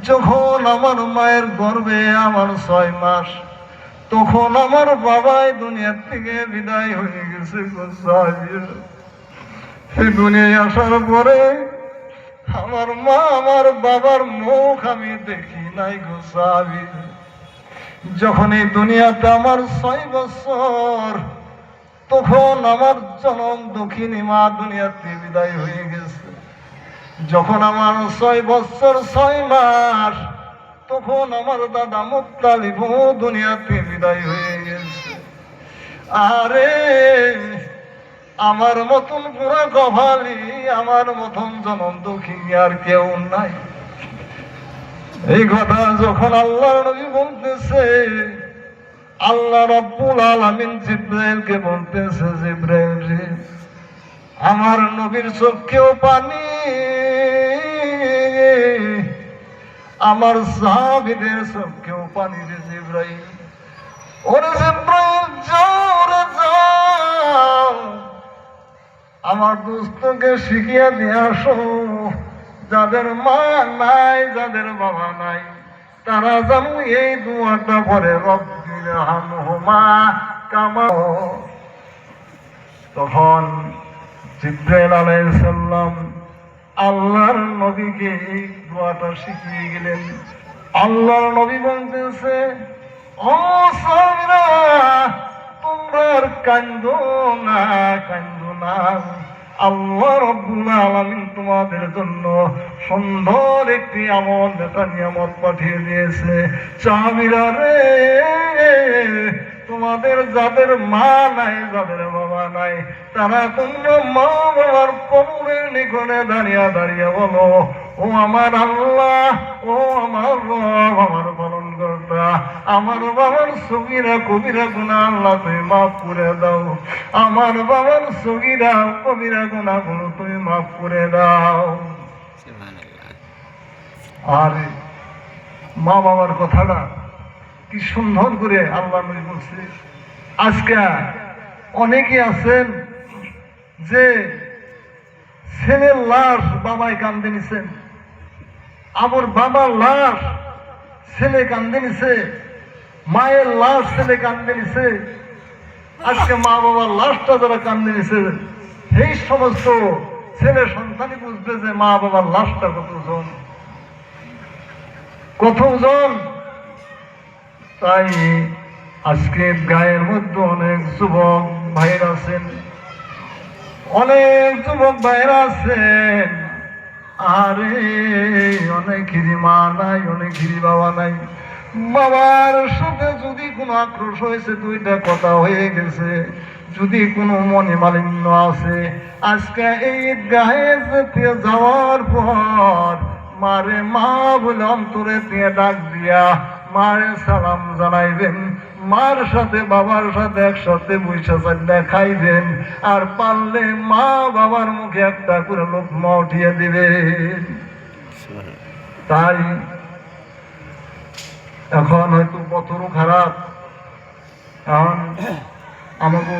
যখন আমার মায়ের গর্ভে আমার 6 মাস, তখন আমার বাবাই দুনিয়ার থেকে বিদায় হয়ে গেছে। এই দুনিয়ায় আসার পরে আমার মা আমার বাবার মুখ আমি দেখি নাই গো সাহাবীর। যখন এই দুনিয়াতে আমার 6 বছর, তখন আমার জনম দক্ষিণী মা দুনিয়াতে বিদায় হয়ে গেছে। যখন আমার 6 বছর 6 মাস, তখন আমার দাদা মুত্তালিব দুনিয়াতে বিদায় হয়ে গেছে। আরে আমার মতন পুরা গভালি, আমার মতন জনম দক্ষিণী আর কেউ নাই। এই কথা যখন আল্লাহর নবী বলতেছে, আল্লাহ রাব্বুল আলামিন জিবরাইলকে বলতেছে, জিবরাইল রে, আমার নবীর চোখেও পানি, আমার সাহাবীদের চোখেও পানি রে জিবরাইল। ওরে জিবরাইল জোরে যাও, আমার দোস্তকে শিখিয়ে দিয়ে আসো, যাদের মা নাই, যাদের বাবা নাই, তারা যেন এই দুয়াটা পড়ে, রব্বির হামহুমা কামা। তখন জিবরাইল আলাইহিস সালাম আল্লাহর নবীকে এই দোয়াটা শিখিয়ে গেলেন। আল্লাহর নবী বলতেছে, ও সাহাবীরা, তোমরা আর কান্দো না, কান্দো না। আল্লাহ রাব্বুল আলামিন তোমাদের জন্য সুন্দর একটি নিয়ামত পাঠিয়ে দিয়েছে। সাহাবীরা রে, তোমাদের যাদের মা নাই, যাদের বাবা নাই, তারা তোমরা মা বাবার কবরের নিকটে দাঁড়িয়ে দাঁড়িয়ে বলো, ও আমার আল্লাহ, ও আমার রব, আমার পালনকর্তা, আমার বাবার সগীরা কবিরা গুনাহ আল্লাহ তুমি মাফ করে দাও। আমার বাবার সগীরা কবিরা গুনাহগুলো তুমি মাফ করে দাও। আর মা বাবার কথাটা কি সুন্দর করে আল্লাহ নবী বলছে। আজকে অনেকে আছেন যে ছেলের লাশ বাবায় কান্দে নিছেন, আমার বাবার লাশ ছেলে কান্দে নিছে, মায়ের লাশ ছেলে কান্দে নিছে। আজকে মা বাবার লাশটা যারা কান্দে নিছে, এই সমস্ত ছেলে সন্তানই বুঝবে যে মা বাবার লাশটা কত ওজন, কত ওজন। তাই আজকে গায়ের মধ্যে অনেক যুবক ভাইরা আছেন, অনেক যুবক ভাইরা আছেন, আরে অনেকেরই মা নাই, অনেকেরই বাবা নাই। বাবার সাথে যদি কোনো আক্রোশ হয়েছে, দুইটা কথা হয়ে গেছে, যদি কোনো মনে মালিন্য আছে, আজকে এই গায়ে যেতে যাওয়ার পর মারে মা বলে অন্তরে দিয়ে ডাক দিয়া মারে সালাম জানাইবেন, মার সাথে বাবার সাথে একসাথে বৈশা চান্ডা খাইবেন, আর পারলে মা বাবার মুখে একটা করে লোকমা উঠিয়ে দিবেন। তাই এখন হয়তো পথরও খারাপ, এখন আমাকে